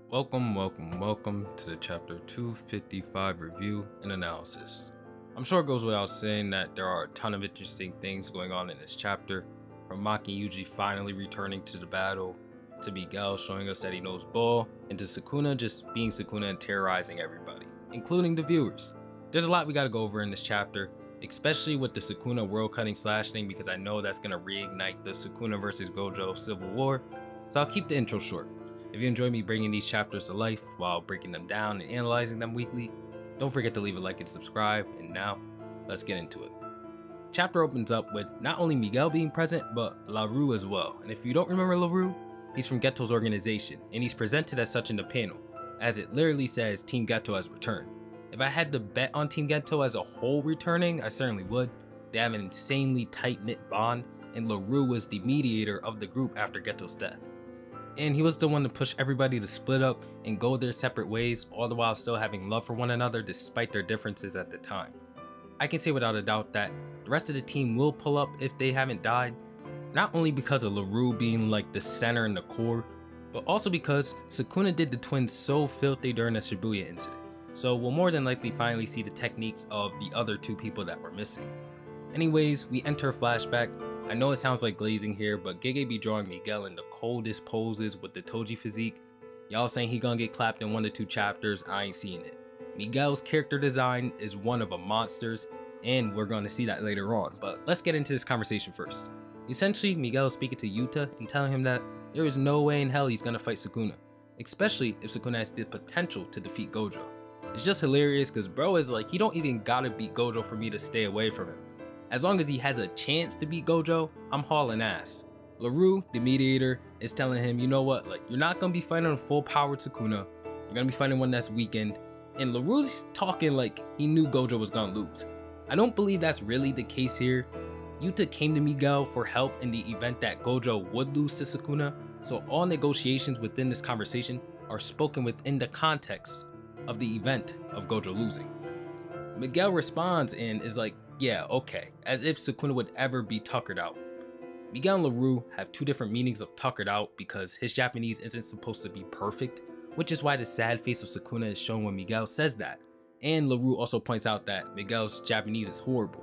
Welcome to the chapter 255 review and analysis. I'm sure it goes without saying that there are a ton of interesting things going on in this chapter, from Maki Yuji finally returning to the battle, to Miguel showing us that he knows ball, and to Sukuna just being Sukuna and terrorizing everybody, including the viewers. There's a lot we gotta go over in this chapter, especially with the Sukuna world cutting slash thing, because I know that's gonna reignite the Sukuna versus Gojo civil war, so I'll keep the intro short. If you enjoy me bringing these chapters to life while breaking them down and analyzing them weekly, don't forget to leave a like and subscribe, and now, let's get into it. Chapter opens up with not only Miguel being present, but LaRue as well, and if you don't remember LaRue, he's from Geto's organization, and he's presented as such in the panel, as it literally says Team Geto has returned. If I had to bet on Team Geto as a whole returning, I certainly would. They have an insanely tight-knit bond, and LaRue was the mediator of the group after Geto's death. And he was the one to push everybody to split up and go their separate ways, all the while still having love for one another despite their differences at the time. I can say without a doubt that the rest of the team will pull up if they haven't died, not only because of LaRue being like the center and the core, but also because Sukuna did the twins so filthy during the Shibuya incident, so we'll more than likely finally see the techniques of the other two people that were missing. Anyways, we enter a flashback. I know it sounds like glazing here, but Gege be drawing Miguel in the coldest poses with the Toji physique. Y'all saying he gonna get clapped in 1 to 2 chapters, I ain't seeing it. Miguel's character design is one of a monsters, and we're gonna see that later on, but let's get into this conversation first. Essentially, Miguel is speaking to Yuta and telling him that there is no way in hell he's gonna fight Sukuna, especially if Sukuna has the potential to defeat Gojo. It's just hilarious because bro is like, he don't even gotta beat Gojo for me to stay away from him. As long as he has a chance to beat Gojo, I'm hauling ass. LaRue, the mediator, is telling him, you know what, like, you're not gonna be fighting a full powered Sukuna, you're gonna be fighting one that's weakened, and LaRue's talking like he knew Gojo was gonna lose. I don't believe that's really the case here. Yuta came to Miguel for help in the event that Gojo would lose to Sukuna, so all negotiations within this conversation are spoken within the context of the event of Gojo losing. Miguel responds and is like, yeah, okay, as if Sukuna would ever be tuckered out. Miguel and LaRue have two different meanings of tuckered out because his Japanese isn't supposed to be perfect, which is why the sad face of Sukuna is shown when Miguel says that, and LaRue also points out that Miguel's Japanese is horrible.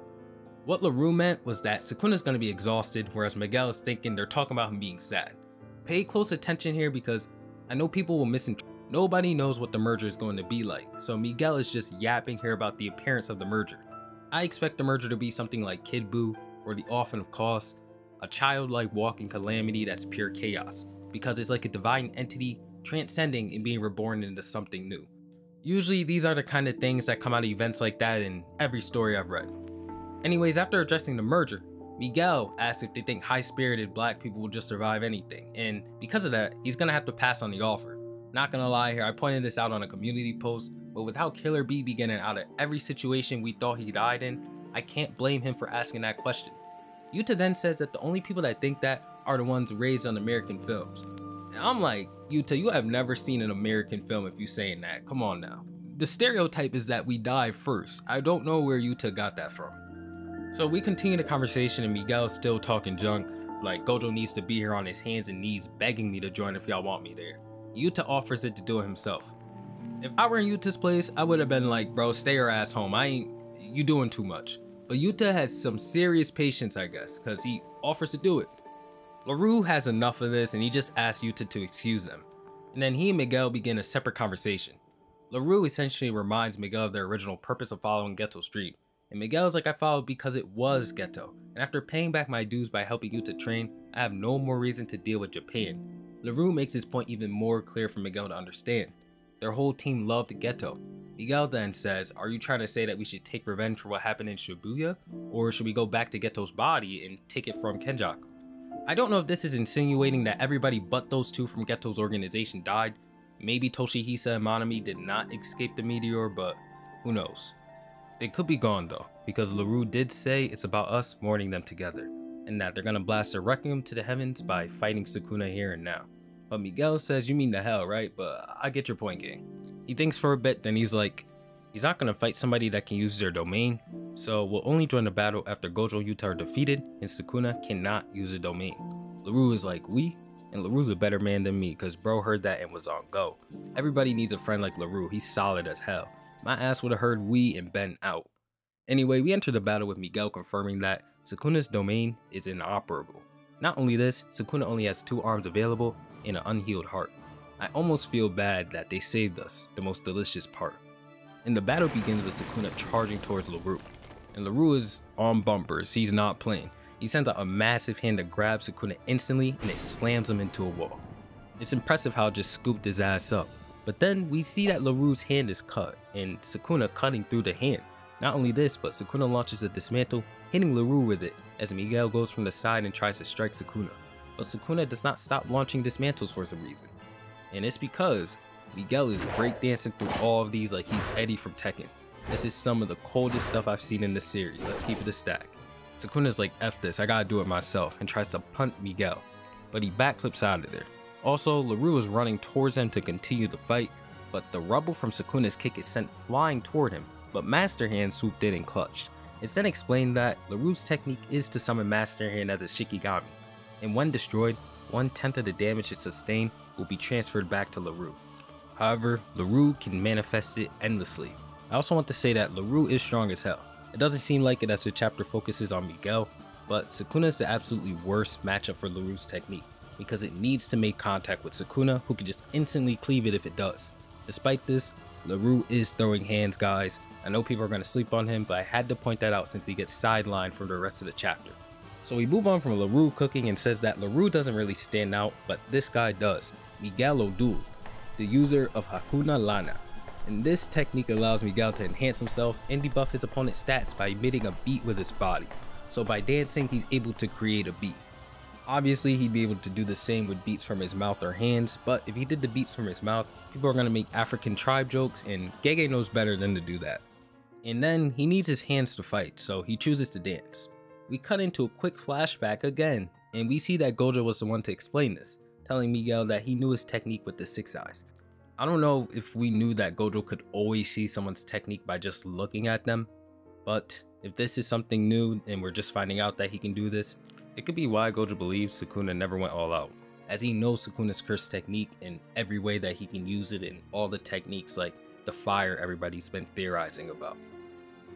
What LaRue meant was that Sukuna's gonna be exhausted, whereas Miguel is thinking they're talking about him being sad. Pay close attention here because I know people will misinterpret. Nobody knows what the merger is going to be like, so Miguel is just yapping here about the appearance of the merger. I expect the merger to be something like Kid Buu or the Orphan of Cos, a childlike walking calamity that's pure chaos, because it's like a divine entity transcending and being reborn into something new. Usually these are the kind of things that come out of events like that in every story I've read. Anyways, after addressing the merger, Miguel asks if they think high-spirited black people will just survive anything, and because of that, he's gonna have to pass on the offer. Not gonna lie here, I pointed this out on a community post, but with how Killer B be getting out of every situation we thought he died in, I can't blame him for asking that question. Yuta then says that the only people that think that are the ones raised on American films. And I'm like, Yuta, you have never seen an American film if you saying that, come on now. The stereotype is that we die first. I don't know where Yuta got that from. So we continue the conversation and Miguel's still talking junk, like Gojo needs to be here on his hands and knees begging me to join if y'all want me there. Yuta offers it to do it himself. If I were in Yuta's place, I would have been like, bro, stay your ass home. You doing too much. But Yuta has some serious patience, I guess, because he offers to do it. LaRue has enough of this and he just asks Yuta to excuse them. And then he and Miguel begin a separate conversation. LaRue essentially reminds Miguel of their original purpose of following Geto's dream. And Miguel's like, I followed because it was Geto. And after paying back my dues by helping Yuta train, I have no more reason to deal with Japan. LaRue makes his point even more clear for Miguel to understand. Their whole team loved Geto. Miguel then says, are you trying to say that we should take revenge for what happened in Shibuya? Or should we go back to Geto's body and take it from Kenjaku? I don't know if this is insinuating that everybody but those two from Geto's organization died. Maybe Toshihisa and Manami did not escape the meteor, but who knows. They could be gone though, because LaRue did say it's about us mourning them together, and that they're gonna blast a requiem to the heavens by fighting Sukuna here and now. But Miguel says, you mean the hell, right? But I get your point, gang. He thinks for a bit, then he's like, he's not gonna fight somebody that can use their domain, so we'll only join the battle after Gojo and Yuta are defeated and Sukuna cannot use a domain. LaRue is like, we? and LaRue's a better man than me because bro heard that and was on go. Everybody needs a friend like LaRue, he's solid as hell. My ass would have heard we and been out. Anyway, we enter the battle with Miguel confirming that Sukuna's domain is inoperable. Not only this, Sukuna only has 2 arms available and an unhealed heart. I almost feel bad that they saved us, the most delicious part. And the battle begins with Sukuna charging towards LaRue. And LaRue is on bumpers, he's not playing. He sends out a massive hand to grab Sukuna instantly and it slams him into a wall. It's impressive how it just scooped his ass up. But then we see that LaRue's hand is cut and Sukuna cutting through the hand. Not only this, but Sukuna launches a dismantle, hitting LaRue with it as Miguel goes from the side and tries to strike Sukuna. But Sukuna does not stop launching dismantles for some reason. And it's because Miguel is breakdancing through all of these like he's Eddie from Tekken. This is some of the coldest stuff I've seen in this series, let's keep it a stack. Sukuna's like, F this, I gotta do it myself, and tries to punt Miguel, but he backflips out of there. Also, LaRue is running towards him to continue the fight, but the rubble from Sukuna's kick is sent flying toward him, but Master Hand swooped in and clutched. It's then explained that LaRue's technique is to summon Master Hand as a Shikigami, and when destroyed, 1/10 of the damage it sustained will be transferred back to LaRue. However, LaRue can manifest it endlessly. I also want to say that LaRue is strong as hell. It doesn't seem like it as the chapter focuses on Miguel, but Sukuna is the absolutely worst matchup for LaRue's technique, because it needs to make contact with Sukuna, who can just instantly cleave it if it does. Despite this, LaRue is throwing hands, guys. I know people are going to sleep on him, but I had to point that out since he gets sidelined for the rest of the chapter. So we move on from LaRue cooking and says that LaRue doesn't really stand out, but this guy does. Miguel O'Doul, the user of Hakuna Lana. And this technique allows Miguel to enhance himself and debuff his opponent's stats by emitting a beat with his body. So by dancing, he's able to create a beat. Obviously, he'd be able to do the same with beats from his mouth or hands, but if he did the beats from his mouth, people are going to make African tribe jokes, and Gege knows better than to do that. And then he needs his hands to fight, so he chooses to dance. We cut into a quick flashback again, and we see that Gojo was the one to explain this, telling Miguel that he knew his technique with the 6 eyes. I don't know if we knew that Gojo could always see someone's technique by just looking at them, but if this is something new and we're just finding out that he can do this, it could be why Gojo believes Sukuna never went all out, as he knows Sukuna's curse technique in every way that he can use it in all the techniques like the fire everybody's been theorizing about.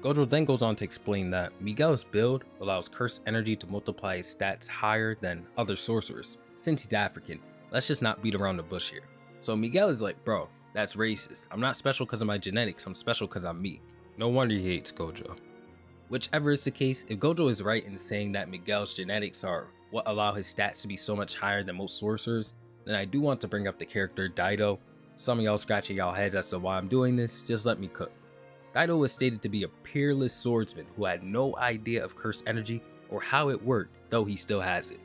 Gojo then goes on to explain that Miguel's build allows cursed energy to multiply his stats higher than other sorcerers. Since he's African, let's just not beat around the bush here. So Miguel is like, bro, that's racist. I'm not special because of my genetics, I'm special because I'm me. No wonder he hates Gojo. Whichever is the case, if Gojo is right in saying that Miguel's genetics are what allow his stats to be so much higher than most sorcerers, then I do want to bring up the character Daido. Some of y'all scratching y'all heads as to why I'm doing this, just let me cook. Daido was stated to be a peerless swordsman who had no idea of cursed energy or how it worked, though he still has it.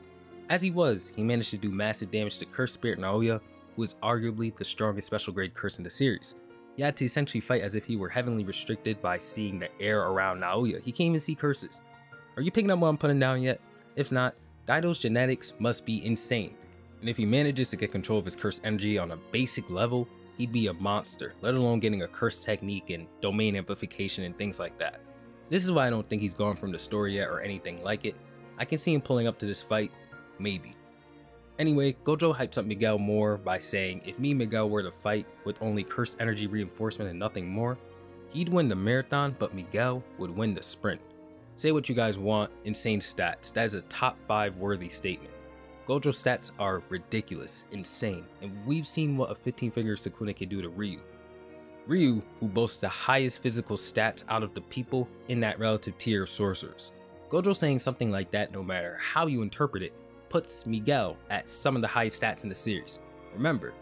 As he managed to do massive damage to Cursed Spirit Naoya, who is arguably the strongest special grade curse in the series. He had to essentially fight as if he were heavily restricted by seeing the air around Naoya. He can't even see curses. Are you picking up what I'm putting down yet? If not, Daido's genetics must be insane. And if he manages to get control of his cursed energy on a basic level, he'd be a monster, let alone getting a cursed technique and domain amplification and things like that. This is why I don't think he's gone from the story yet or anything like it. I can see him pulling up to this fight, maybe. Anyway, Gojo hypes up Miguel more by saying if me and Miguel were to fight with only cursed energy reinforcement and nothing more, he'd win the marathon, but Miguel would win the sprint. Say what you guys want, insane stats, that is a top 5 worthy statement. Gojo's stats are ridiculous, insane, and we've seen what a 15-figure Sukuna can do to Ryu. Ryu, who boasts the highest physical stats out of the people in that relative tier of sorcerers. Gojo saying something like that, no matter how you interpret it, puts Miguel at some of the highest stats in the series. Remember,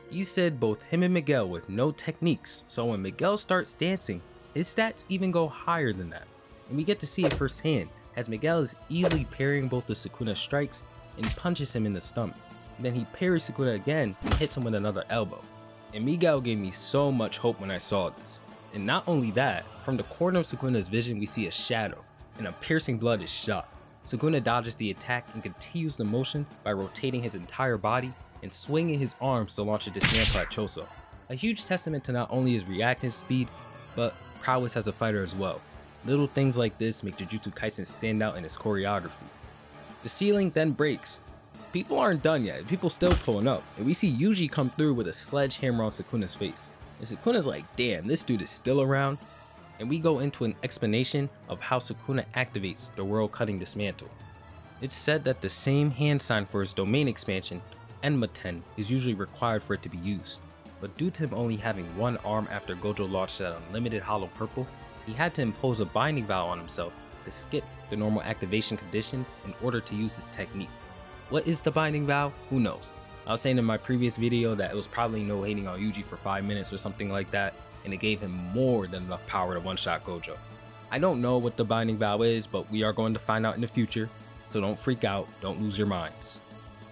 he said both him and Miguel with no techniques, so when Miguel starts dancing, his stats even go higher than that. And we get to see it firsthand, as Miguel is easily parrying both the Sukuna strikes and punches him in the stomach. Then he parries Sukuna again and hits him with another elbow. And Miguel gave me so much hope when I saw this. And not only that, from the corner of Sukuna's vision we see a shadow, and a piercing blood is shot. Sukuna dodges the attack and continues the motion by rotating his entire body and swinging his arms to launch a dismantle at Choso. A huge testament to not only his reaction speed, but prowess as a fighter as well. Little things like this make Jujutsu Kaisen stand out in its choreography. The ceiling then breaks. people aren't done yet. People still pulling up. And we see Yuji come through with a sledgehammer on Sukuna's face. And Sukuna's like, damn, this dude is still around. And we go into an explanation of how Sukuna activates the World Cutting Dismantle. It's said that the same hand sign for his domain expansion, Enmaten, is usually required for it to be used. But due to him only having one arm after Gojo launched that unlimited hollow purple, he had to impose a binding vow on himself to skip the normal activation conditions in order to use this technique. What is the binding vow? Who knows? I was saying in my previous video that it was probably no hating on Yuji for 5 minutes or something like that, and it gave him more than enough power to one-shot Gojo. I don't know what the binding vow is, but we are going to find out in the future, so don't freak out, don't lose your minds.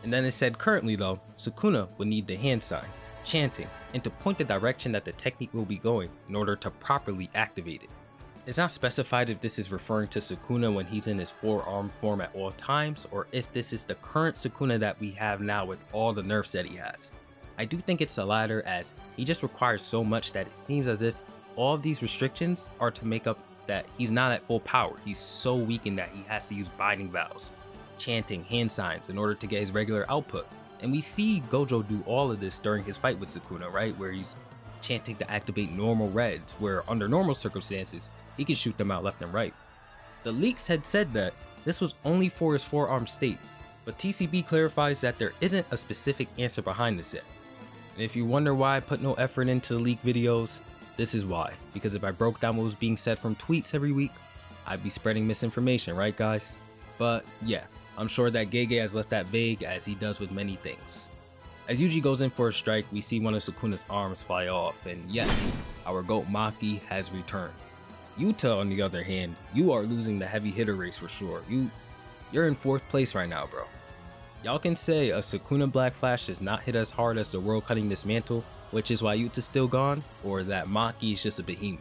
And then it said currently though, Sukuna would need the hand sign, chanting, and to point the direction that the technique will be going in order to properly activate it. It's not specified if this is referring to Sukuna when he's in his four-arm form at all times, or if this is the current Sukuna that we have now with all the nerfs that he has. I do think it's the latter, as he just requires so much that it seems as if all of these restrictions are to make up that he's not at full power. He's so weakened that he has to use binding vows, chanting, hand signs in order to get his regular output. And we see Gojo do all of this during his fight with Sukuna, right? Where he's chanting to activate normal reds, where under normal circumstances, he can shoot them out left and right. The leaks had said that this was only for his forearm state, but TCB clarifies that there isn't a specific answer behind this yet. And if you wonder why I put no effort into the leak videos, this is why. Because if I broke down what was being said from tweets every week, I'd be spreading misinformation, right guys? But yeah, I'm sure that Gege has left that vague, as he does with many things. As Yuji goes in for a strike, we see one of Sukuna's arms fly off, and yes, our GOAT Maki has returned. Yuta, on the other hand, you are losing the heavy hitter race for sure. You're in 4th place right now, bro. Y'all can say a Sukuna Black Flash does not hit as hard as the World Cutting Dismantle, which is why Yuta's still gone, or that Maki is just a behemoth.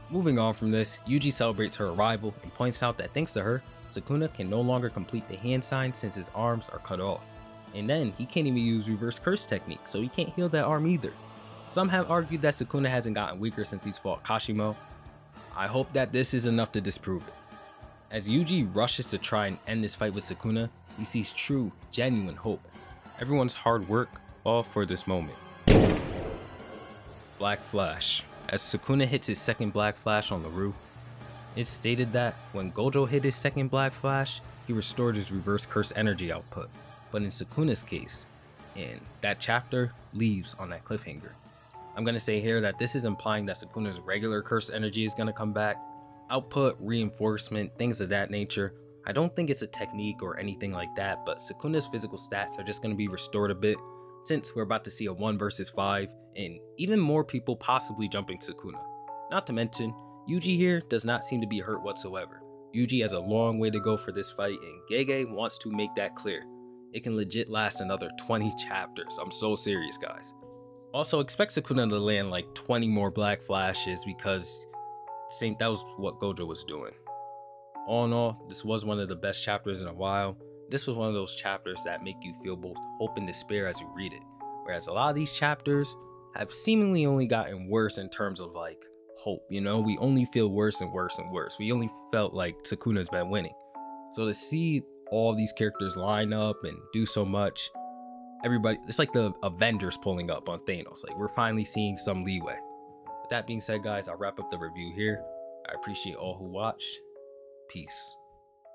Moving on from this, Yuji celebrates her arrival and points out that thanks to her, Sukuna can no longer complete the hand sign since his arms are cut off. And then he can't even use reverse curse technique, so he can't heal that arm either. Some have argued that Sukuna hasn't gotten weaker since he's fought Kashimo. I hope that this is enough to disprove it. As Yuji rushes to try and end this fight with Sukuna, he sees true, genuine hope. Everyone's hard work, all for this moment. Black Flash. As Sukuna hits his second Black Flash on the roof, it's stated that when Gojo hit his second Black Flash, he restored his reverse curse energy output. But in Sukuna's case, and that chapter leaves on that cliffhanger. I'm going to say here that this is implying that Sukuna's regular curse energy is going to come back. Output, reinforcement, things of that nature. I don't think it's a technique or anything like that, but Sukuna's physical stats are just going to be restored a bit, since we're about to see a 1 versus 5, and even more people possibly jumping Sukuna. Not to mention, Yuji here does not seem to be hurt whatsoever. Yuji has a long way to go for this fight, and Gege wants to make that clear. It can legit last another 20 chapters. I'm so serious, guys. Also, expect Sukuna to land like 20 more Black Flashes, because that was what Gojo was doing. All in all, this was one of the best chapters in a while. This was one of those chapters that make you feel both hope and despair as you read it. Whereas a lot of these chapters have seemingly only gotten worse in terms of like hope, you know? We only feel worse and worse and worse. We only felt like Sukuna's been winning. So to see all these characters line up and do so much, everybody, it's like the Avengers pulling up on Thanos. Like, we're finally seeing some leeway. With that being said, guys, I'll wrap up the review here. I appreciate all who watched. Peace.